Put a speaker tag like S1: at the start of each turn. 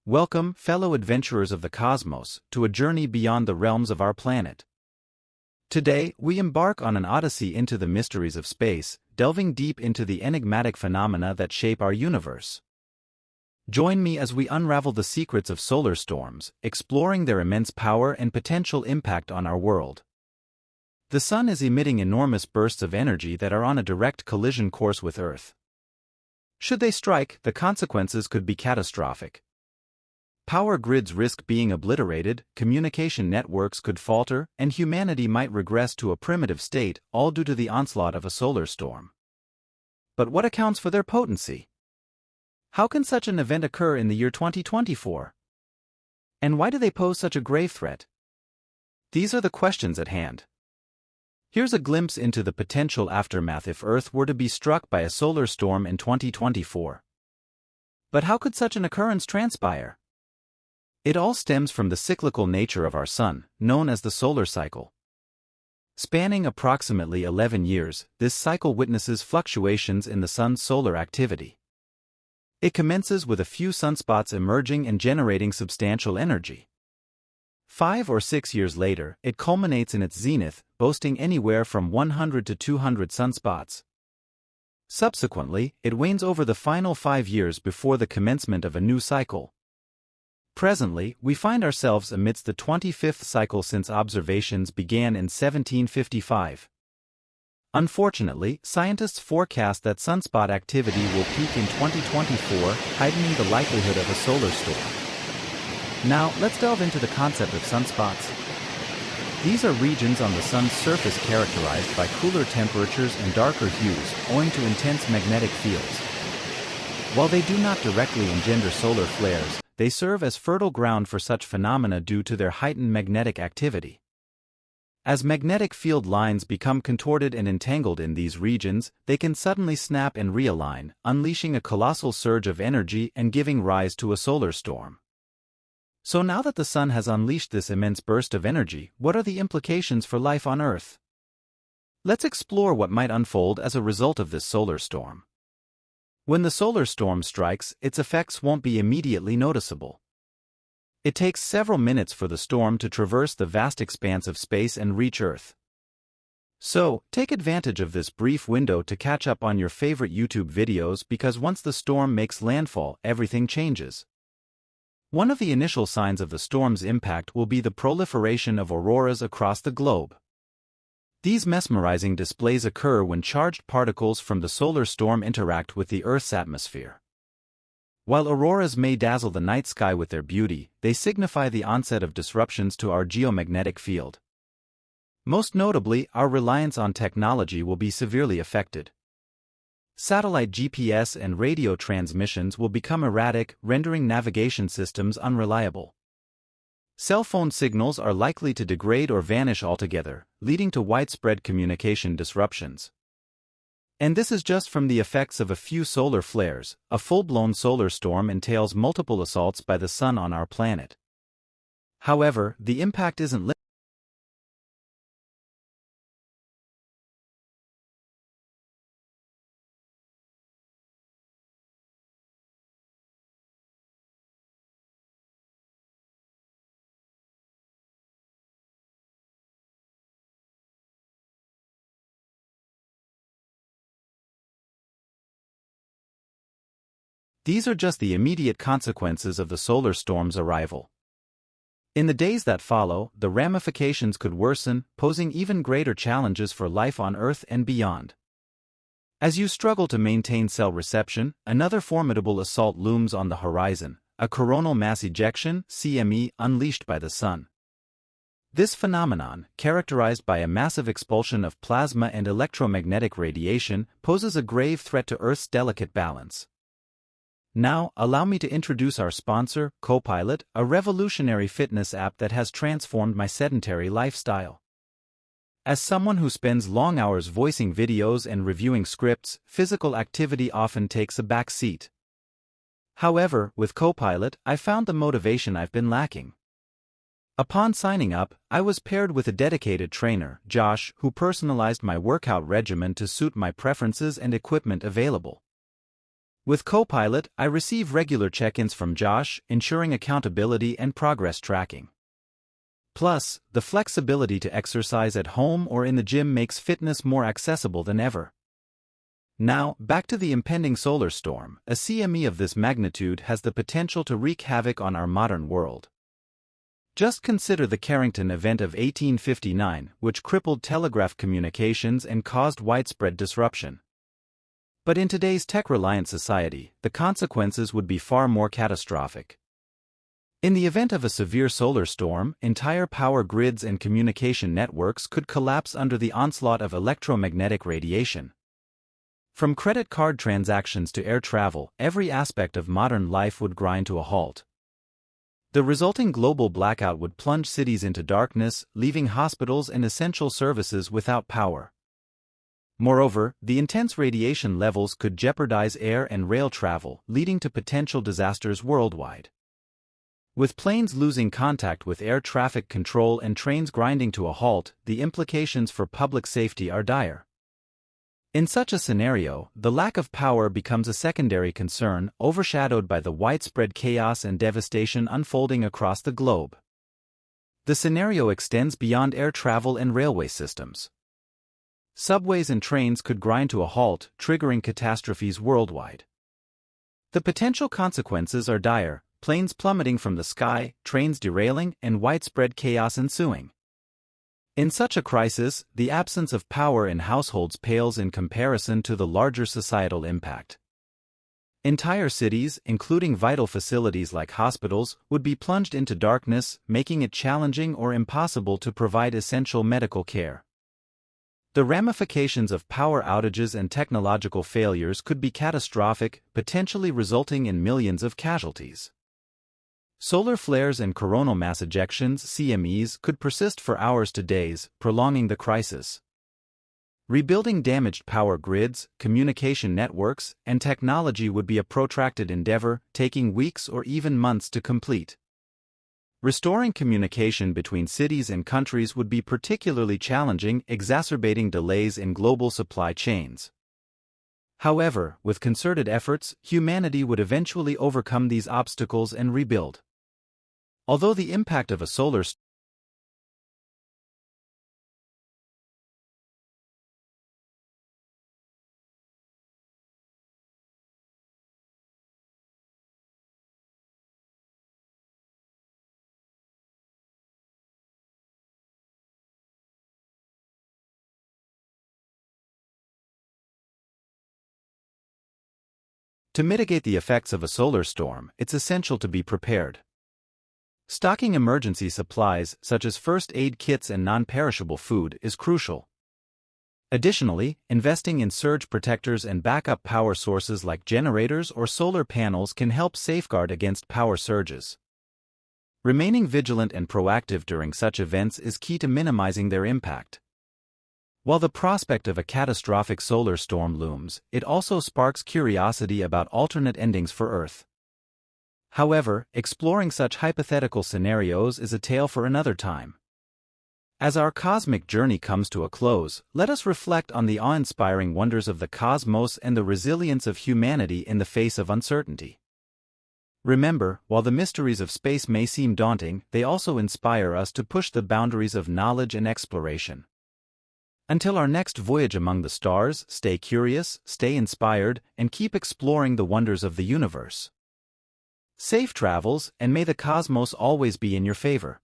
S1: Welcome, fellow adventurers of the cosmos, to a journey beyond the realms of our planet. Today, we embark on an odyssey into the mysteries of space, delving deep into the enigmatic phenomena that shape our universe. Join me as we unravel the secrets of solar storms, exploring their immense power and potential impact on our world. The Sun is emitting enormous bursts of energy that are on a direct collision course with Earth. Should they strike, the consequences could be catastrophic. Power grids risk being obliterated, communication networks could falter, and humanity might regress to a primitive state, all due to the onslaught of a solar storm. But what accounts for their potency? How can such an event occur in the year 2024? And why do they pose such a grave threat? These are the questions at hand. Here's a glimpse into the potential aftermath if Earth were to be struck by a solar storm in 2024. But how could such an occurrence transpire? It all stems from the cyclical nature of our Sun, known as the solar cycle. Spanning approximately 11 years, this cycle witnesses fluctuations in the Sun's solar activity. It commences with a few sunspots emerging and generating substantial energy. 5 or 6 years later, it culminates in its zenith, boasting anywhere from 100 to 200 sunspots. Subsequently, it wanes over the final 5 years before the commencement of a new cycle. Presently, we find ourselves amidst the 25th cycle since observations began in 1755. Unfortunately, scientists forecast that sunspot activity will peak in 2024, heightening the likelihood of a solar storm. Now, let's delve into the concept of sunspots. These are regions on the Sun's surface characterized by cooler temperatures and darker hues, owing to intense magnetic fields. While they do not directly engender solar flares, they serve as fertile ground for such phenomena due to their heightened magnetic activity. As magnetic field lines become contorted and entangled in these regions, they can suddenly snap and realign, unleashing a colossal surge of energy and giving rise to a solar storm. So now that the Sun has unleashed this immense burst of energy, what are the implications for life on Earth? Let's explore what might unfold as a result of this solar storm. When the solar storm strikes, its effects won't be immediately noticeable. It takes several minutes for the storm to traverse the vast expanse of space and reach Earth. So, take advantage of this brief window to catch up on your favorite YouTube videos because once the storm makes landfall, everything changes. One of the initial signs of the storm's impact will be the proliferation of auroras across the globe. These mesmerizing displays occur when charged particles from the solar storm interact with the Earth's atmosphere. While auroras may dazzle the night sky with their beauty, they signify the onset of disruptions to our geomagnetic field. Most notably, our reliance on technology will be severely affected. Satellite GPS and radio transmissions will become erratic, rendering navigation systems unreliable. Cell phone signals are likely to degrade or vanish altogether, leading to widespread communication disruptions. And this is just from the effects of a few solar flares. A full-blown solar storm entails multiple assaults by the Sun on our planet. However, the impact isn't limited. These are just the immediate consequences of the solar storm's arrival. In the days that follow, the ramifications could worsen, posing even greater challenges for life on Earth and beyond. As you struggle to maintain cell reception, another formidable assault looms on the horizon, a coronal mass ejection (CME) unleashed by the Sun. This phenomenon, characterized by a massive expulsion of plasma and electromagnetic radiation, poses a grave threat to Earth's delicate balance. Now, allow me to introduce our sponsor, Copilot, a revolutionary fitness app that has transformed my sedentary lifestyle. As someone who spends long hours voicing videos and reviewing scripts, physical activity often takes a back seat. However, with Copilot, I found the motivation I've been lacking. Upon signing up, I was paired with a dedicated trainer, Josh, who personalized my workout regimen to suit my preferences and equipment available. With Copilot, I receive regular check-ins from Josh, ensuring accountability and progress tracking. Plus, the flexibility to exercise at home or in the gym makes fitness more accessible than ever. Now, back to the impending solar storm. A CME of this magnitude has the potential to wreak havoc on our modern world. Just consider the Carrington event of 1859, which crippled telegraph communications and caused widespread disruption. But in today's tech-reliant society, the consequences would be far more catastrophic. In the event of a severe solar storm, entire power grids and communication networks could collapse under the onslaught of electromagnetic radiation. From credit card transactions to air travel, every aspect of modern life would grind to a halt. The resulting global blackout would plunge cities into darkness, leaving hospitals and essential services without power. Moreover, the intense radiation levels could jeopardize air and rail travel, leading to potential disasters worldwide. With planes losing contact with air traffic control and trains grinding to a halt, the implications for public safety are dire. In such a scenario, the lack of power becomes a secondary concern, overshadowed by the widespread chaos and devastation unfolding across the globe. The scenario extends beyond air travel and railway systems. Subways and trains could grind to a halt, triggering catastrophes worldwide. The potential consequences are dire: planes plummeting from the sky, trains derailing, and widespread chaos ensuing. In such a crisis, the absence of power in households pales in comparison to the larger societal impact. Entire cities, including vital facilities like hospitals, would be plunged into darkness, making it challenging or impossible to provide essential medical care. The ramifications of power outages and technological failures could be catastrophic, potentially resulting in millions of casualties. Solar flares and coronal mass ejections (CMEs) could persist for hours to days, prolonging the crisis. Rebuilding damaged power grids, communication networks, and technology would be a protracted endeavor, taking weeks or even months to complete. Restoring communication between cities and countries would be particularly challenging, exacerbating delays in global supply chains. However, with concerted efforts, humanity would eventually overcome these obstacles and rebuild. Although the impact of a solar storm To mitigate the effects of a solar storm, it's essential to be prepared. Stocking emergency supplies, such as first aid kits and non-perishable food, is crucial. Additionally, investing in surge protectors and backup power sources like generators or solar panels can help safeguard against power surges. Remaining vigilant and proactive during such events is key to minimizing their impact. While the prospect of a catastrophic solar storm looms, it also sparks curiosity about alternate endings for Earth. However, exploring such hypothetical scenarios is a tale for another time. As our cosmic journey comes to a close, let us reflect on the awe-inspiring wonders of the cosmos and the resilience of humanity in the face of uncertainty. Remember, while the mysteries of space may seem daunting, they also inspire us to push the boundaries of knowledge and exploration. Until our next voyage among the stars, stay curious, stay inspired, and keep exploring the wonders of the universe. Safe travels, and may the cosmos always be in your favor.